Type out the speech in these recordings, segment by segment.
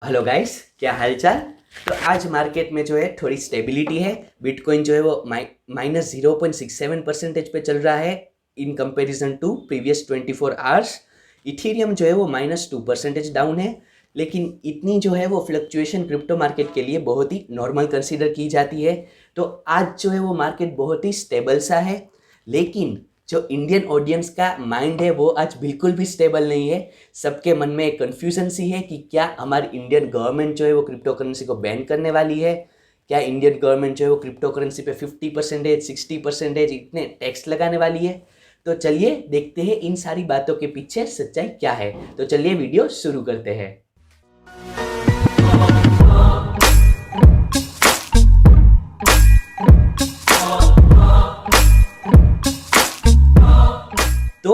Hello guys, क्या हालचाल। तो आज मार्केट में जो है थोड़ी स्टेबिलिटी है। बिटकॉइन जो है वो -0.67% पे चल रहा है in comparison to previous 24 hours. Ethereum जो है वो -2% डाउन है, लेकिन इतनी जो है वो फ्लक्चुएशन क्रिप्टो मार्केट के लिए बहुत ही नॉर्मल कंसीडर की जाती है। तो आज जो है वो मार्केट बहुत ही स्टेबल सा है, लेकिन जो इंडियन ऑडियंस का माइंड है वो आज बिल्कुल भी स्टेबल नहीं है। सबके मन में एक कन्फ्यूजन सी है कि क्या हमारी इंडियन गवर्नमेंट जो है वो क्रिप्टो करेंसी को बैन करने वाली है। क्या इंडियन गवर्नमेंट जो है वो क्रिप्टो करेंसी पे 50%, 60% इतने टैक्स लगाने वाली है। तो चलिए देखते हैं इन सारी बातों के पीछे सच्चाई क्या है। तो चलिए वीडियो शुरू करते हैं। तो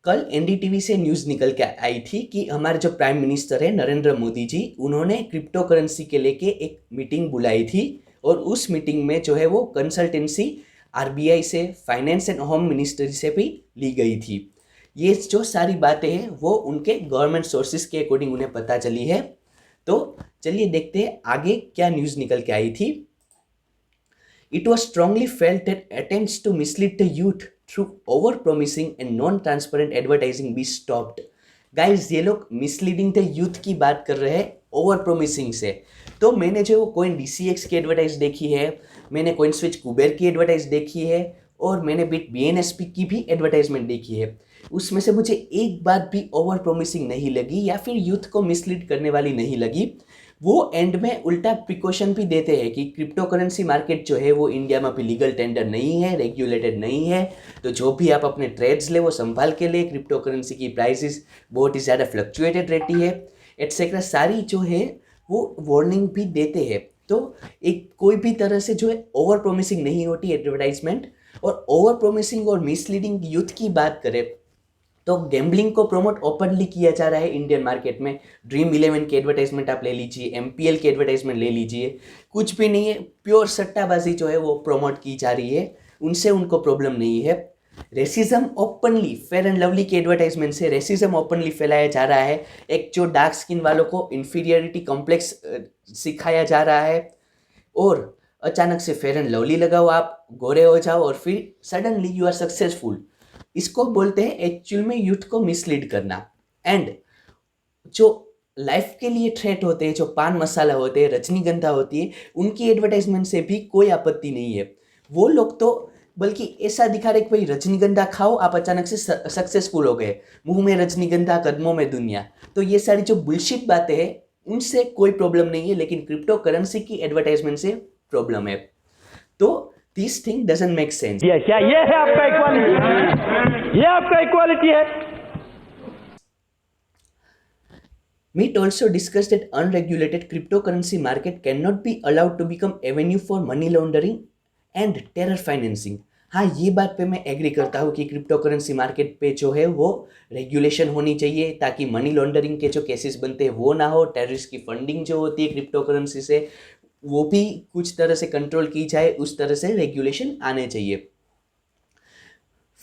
कल एनडीटीवी से न्यूज़ निकल के आई थी कि हमारे जो प्राइम मिनिस्टर है नरेंद्र मोदी जी, उन्होंने क्रिप्टो करेंसी के लेके एक मीटिंग बुलाई थी। और उस मीटिंग में जो है वो कंसल्टेंसी आरबीआई से, फाइनेंस एंड होम मिनिस्ट्री से भी ली गई थी। ये जो सारी बातें हैं वो उनके गवर्नमेंट सोर्सेज के अकॉर्डिंग उन्हें पता चली है। तो चलिए देखते हैं आगे क्या न्यूज़ निकल के आई थी। It was strongly felt that attempts to mislead the youth through over-promising and non-transparent advertising be stopped. Guys, ये लोग मिसलीडिंग द यूथ की बात कर रहे हैं ओवर प्रोमिसिंग से। तो मैंने जो कोइन डीसीएक्स की एडवर्टाइज देखी है, मैंने कोइन स्विच कुबेर की एडवर्टाइज देखी है, और मैंने बिट बीएनएसपी की भी एडवर्टाइजमेंट देखी है। उसमें से मुझे एक बात भी ओवर प्रोमिसिंग नहीं लगी या फिर यूथ को मिसलीड करने वाली नहीं लगी। वो एंड में उल्टा प्रिकॉशन भी देते हैं कि क्रिप्टो करेंसी मार्केट जो है वो इंडिया में अभी लीगल टेंडर नहीं है, रेगुलेटेड नहीं है। तो जो भी आप अपने ट्रेड्स ले वो संभाल के ले। क्रिप्टो करेंसी की प्राइसेस बहुत ही ज़्यादा फ्लक्चुएटेड रहती है, एटसेट्रा सारी जो है वो वार्निंग भी देते हैं। तो एक कोई भी तरह से जो है ओवर प्रोमिसिंग नहीं होती एडवर्टाइजमेंट। और ओवर प्रोमिसिंग और मिसलीडिंग यूथ की बात करें तो गैम्बलिंग को प्रमोट ओपनली किया जा रहा है इंडियन मार्केट में। ड्रीम इलेवन की एडवर्टाइजमेंट आप ले लीजिए, एमपीएल की एडवर्टाइजमेंट ले लीजिए, कुछ भी नहीं है, प्योर सट्टाबाजी जो है वो प्रमोट की जा रही है। उनसे उनको प्रॉब्लम नहीं है। Racism openly, fair and lovely की एडवर्टाइजमेंट से रेसिज्म ओपनली फैलाया जा रहा है। एक जो डार्क स्किन वालों को इंफीरियरिटी कॉम्प्लेक्स सिखाया जा रहा है। और अचानक से फेयर एंड लवली लगाओ, आप गोरे हो जाओ और फिर सडनली यू आर सक्सेसफुल। इसको बोलते हैं एक्चुअल में यूथ को मिसलीड करना। एंड जो लाइफ के लिए थ्रेट होते हैं, जो पान मसाला होते हैं, रजनीगंधा होती है, उनकी एडवर्टाइजमेंट से भी कोई आपत्ति नहीं है। वो लोग तो बल्कि ऐसा दिखा रहे कि भाई रजनीगंधा खाओ, आप अचानक से सक्सेसफुल हो गए, मुंह में रजनीगंधा कदमों में दुनिया। तो ये सारी जो बुलशिट बातें हैं उनसे कोई प्रॉब्लम नहीं है, लेकिन क्रिप्टो करेंसी की एडवर्टाइजमेंट से प्रॉब्लम है। तो this thing doesn't make sense. क्या ये है आपका इक्वालिटी? ये आपका इक्वालिटी है? Meet also discussed that unregulated cryptocurrency market cannot be allowed to become avenue for money laundering and terror financing. हाँ, ये बात पे मैं एग्री करता हूँ कि क्रिप्टो करेंसी मार्केट पे जो है वो रेगुलेशन होनी चाहिए, ताकि मनी लॉन्ड्रिंग के जो केसेस बनते हैं वो ना हो। टेररिस्ट की फंडिंग जो होती है क्रिप्टो करेंसी से, वो भी कुछ तरह से कंट्रोल की जाए, उस तरह से रेगुलेशन आने चाहिए।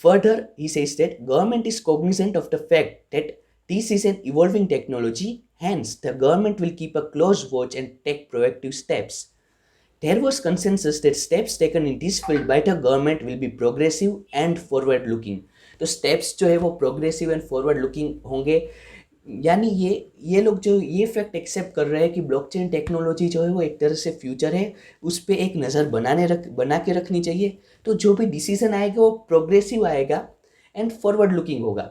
Further, he says that government is cognizant of the fact that this is an evolving technology, hence the government will keep a close watch and take proactive steps. There was consensus that steps taken in this field by the government will be progressive and forward looking. तो steps जो है वो progressive and forward looking होंगे। यानी ये लोग जो ये फैक्ट एक्सेप्ट कर रहे हैं कि ब्लॉकचेन टेक्नोलॉजी जो है वो एक तरह से फ्यूचर है, उस पर एक नज़र बना के रखनी चाहिए। तो जो भी डिसीजन आएगा वो प्रोग्रेसिव आएगा एंड फॉरवर्ड लुकिंग होगा।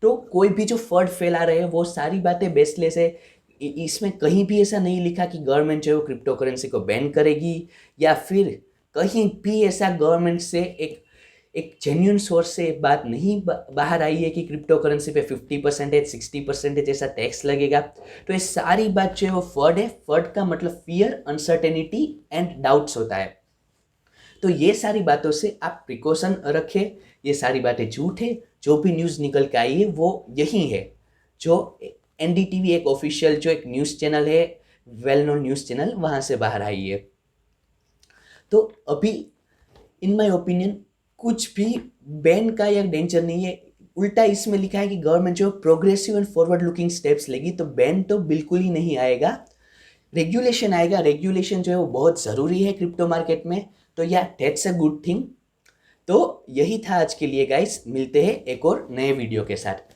तो कोई भी जो फर्ड फैला रहे हैं वो सारी बातें बेसलेस है। इसमें कहीं भी ऐसा नहीं लिखा कि गवर्नमेंट जो है वो क्रिप्टो करेंसी को बैन करेगी, या फिर कहीं भी ऐसा गवर्नमेंट से एक जेन्यून सोर्स से बात नहीं बाहर आई है कि क्रिप्टो करेंसी पे 50%, 60% ऐसा टैक्स लगेगा। तो ये सारी बात जो है वो फर्ड है। फर्ड का मतलब फियर, अनसर्टेनिटी एंड डाउट्स होता है। तो ये सारी बातों से आप प्रिकॉशन रखें, ये सारी बातें झूठ है। जो भी न्यूज़ निकल के आई है वो यही है, जो एनडीटीवी एक ऑफिशियल जो एक न्यूज़ चैनल है, वेल नोन न्यूज़ चैनल, वहाँ से बाहर आई है। तो अभी इन माय ओपिनियन कुछ भी बैन का या डेंजर नहीं है। उल्टा इसमें लिखा है कि गवर्नमेंट जो progressive and forward looking steps लेगी, तो बैन तो बिल्कुल ही नहीं आएगा, रेगुलेशन आएगा। रेगुलेशन जो है वो बहुत ज़रूरी है क्रिप्टो मार्केट में, तो या दैट्स अ गुड थिंग। तो यही था आज के लिए गाइस, मिलते हैं एक और नए वीडियो के साथ।